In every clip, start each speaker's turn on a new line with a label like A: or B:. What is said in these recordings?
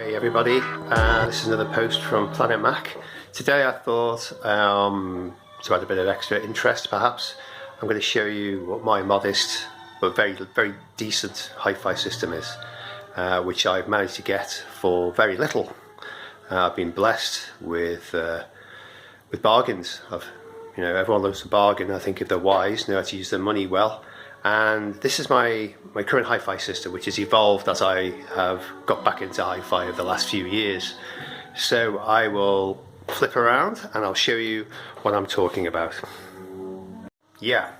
A: Hi everybody, this is another post from Planet Mack. Today I thought, to add a bit of extra interest perhaps, I'm going to show you what my modest but very decent hi-fi system is, which I've managed to get for very little. I've been blessed with bargains. Everyone loves to bargain. I think if they're wise, know how to use their money well. And this is my current hi-fi system, which has evolved as I have got back into hi-fi over the last few years. So I will flip around and I'll show you what I'm talking about. Yeah,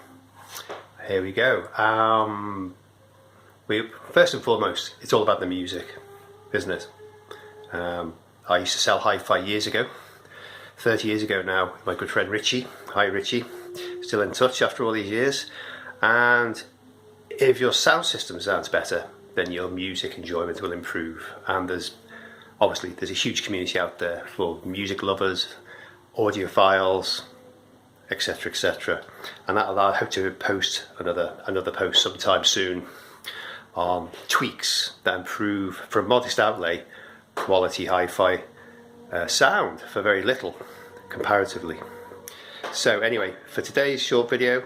A: here we go. First and foremost, it's all about the music, isn't it? I used to sell hi-fi years ago, 30 years ago now, with my good friend Richie. Hi Richie, still in touch after all these years. And if your sound system sounds better, then your music enjoyment will improve. And there's a huge community out there for music lovers, audiophiles, etc., etc. And I hope to post another post sometime soon on tweaks that improve, for a modest outlay, quality hi-fi sound for very little comparatively. So anyway, for today's short video,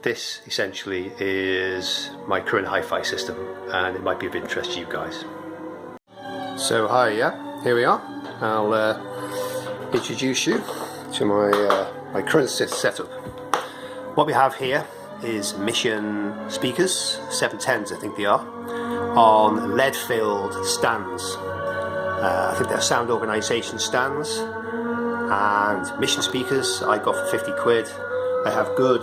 A: this essentially is my current hi-fi system, and it might be of interest to you guys. So hi, yeah, here we are. I'll introduce you to my current setup. What we have here is Mission speakers, 710s I think they are, on lead-filled stands. I think they're sound organisation stands, and Mission speakers I got for 50 quid. I have good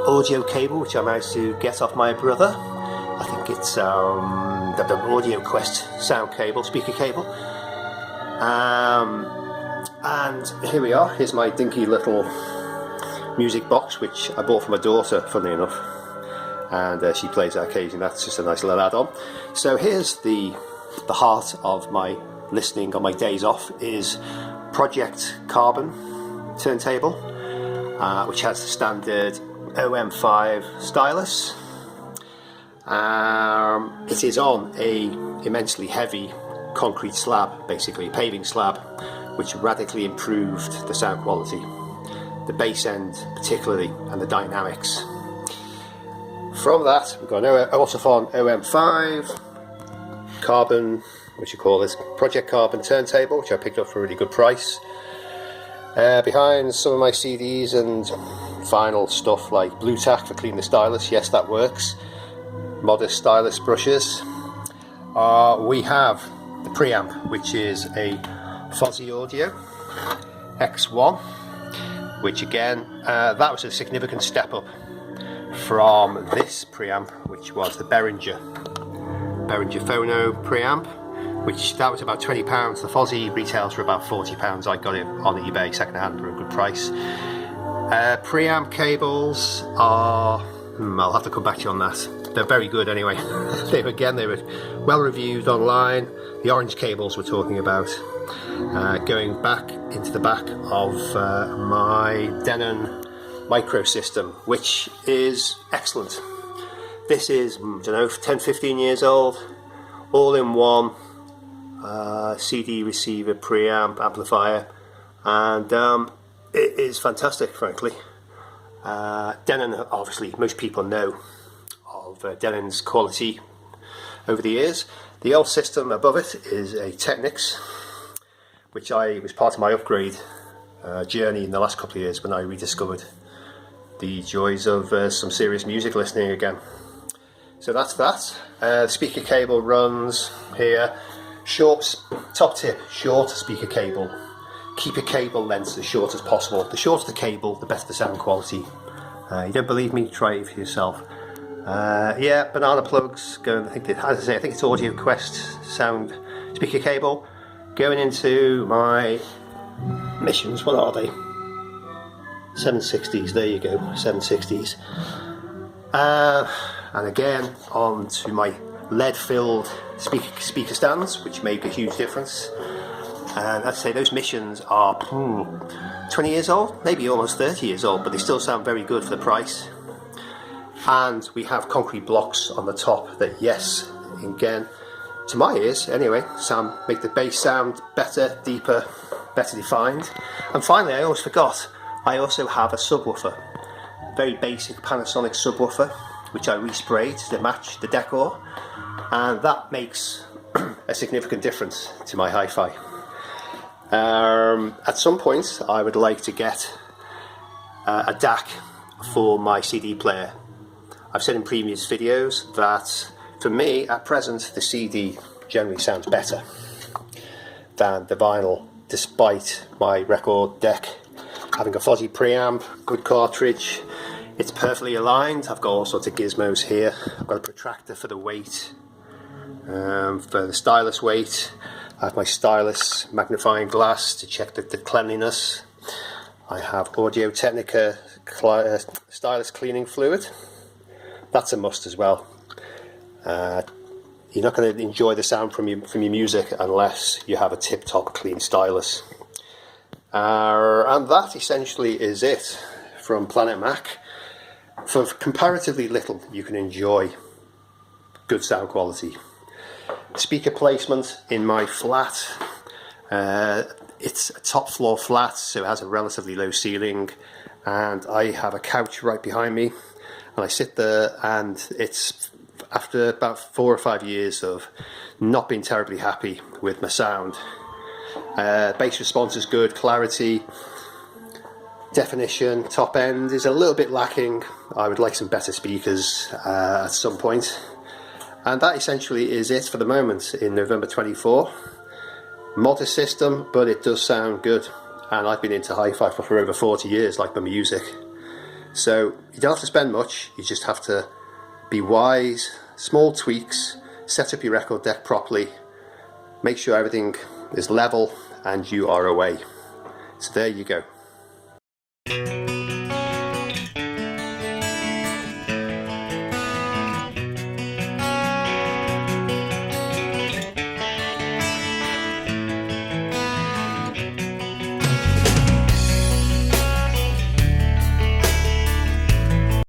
A: audio cable, which I managed to get off my brother. I think it's the Audio Quest sound cable, speaker cable. And here we are. Here's my dinky little music box, which I bought for my daughter, funnily enough. And she plays that occasionally. That's just a nice little add-on. So here's the heart of my listening on my days off, is Project Carbon turntable, which has the standard OM5 stylus. It is on a immensely heavy concrete slab, basically a paving slab, which radically improved the sound quality, the bass end particularly, and the dynamics. From that we've got an Autophon OM5 carbon, what you call this, Project Carbon turntable, which I picked up for a really good price. Behind some of my CDs and vinyl stuff like blue tack for cleaning the stylus, yes that works, modest stylus brushes. We have the preamp, which is a Fuzzy Audio X1, which again, that was a significant step up from this preamp, which was the Behringer Phono preamp, which that was about £20. The Fozzy retails for about £40. I got it on eBay second hand for a good price. Preamp cables are, I'll have to come back to you on that. They're very good anyway. they were well reviewed online. The orange cables we're talking about, going back into the back of my Denon micro system, which is excellent. This is, 10-15 years old, all in one. CD receiver, preamp, amplifier, and it is fantastic, frankly. Denon, obviously most people know of Denon's quality over the years. The old system above it is a Technics, which was part of my upgrade journey in the last couple of years when I rediscovered the joys of some serious music listening again. So that's that. The speaker cable runs here. Top tip, short speaker cable. Keep your cable lengths as short as possible. The shorter the cable, the better the sound quality. You don't believe me? Try it for yourself. Yeah, banana plugs. I think it's Audio Quest sound speaker cable. Going into my Missions, what are they? 760s, there you go, 760s. And again, on to my lead-filled speaker stands, which make a huge difference. And I'd say those Missions are 20 years old, maybe almost 30 years old, but they still sound very good for the price. And we have concrete blocks on the top that, yes, again, to my ears anyway, make the bass sound better, deeper, better defined. And finally, I almost forgot, I also have a subwoofer, a very basic Panasonic subwoofer, which I resprayed to match the decor, and that makes a significant difference to my hi-fi. At some point I would like to get a DAC for my CD player. I've said in previous videos that for me at present the CD generally sounds better than the vinyl, despite my record deck having a fuzzy preamp, good cartridge, it's perfectly aligned. I've got all sorts of gizmos here. I've got a protractor for the weight, for the stylus weight. I have my stylus magnifying glass to check the cleanliness. I have Audio Technica stylus cleaning fluid. That's a must as well. You're not going to enjoy the sound from your music unless you have a tip-top clean stylus. And that essentially is it from Planet Mack. For comparatively little, you can enjoy good sound quality. Speaker placement in my flat. It's a top floor flat, so it has a relatively low ceiling, and I have a couch right behind me, and I sit there, and it's after about 4 or 5 years of not being terribly happy with my sound. Bass response is good, clarity, definition, top end is a little bit lacking. I would like some better speakers at some point. And that essentially is it for the moment in November 24. Modest system, but it does sound good. And I've been into hi-fi for over 40 years, like my music. So you don't have to spend much, you just have to be wise, small tweaks, set up your record deck properly, make sure everything is level, and you are away. So there you go.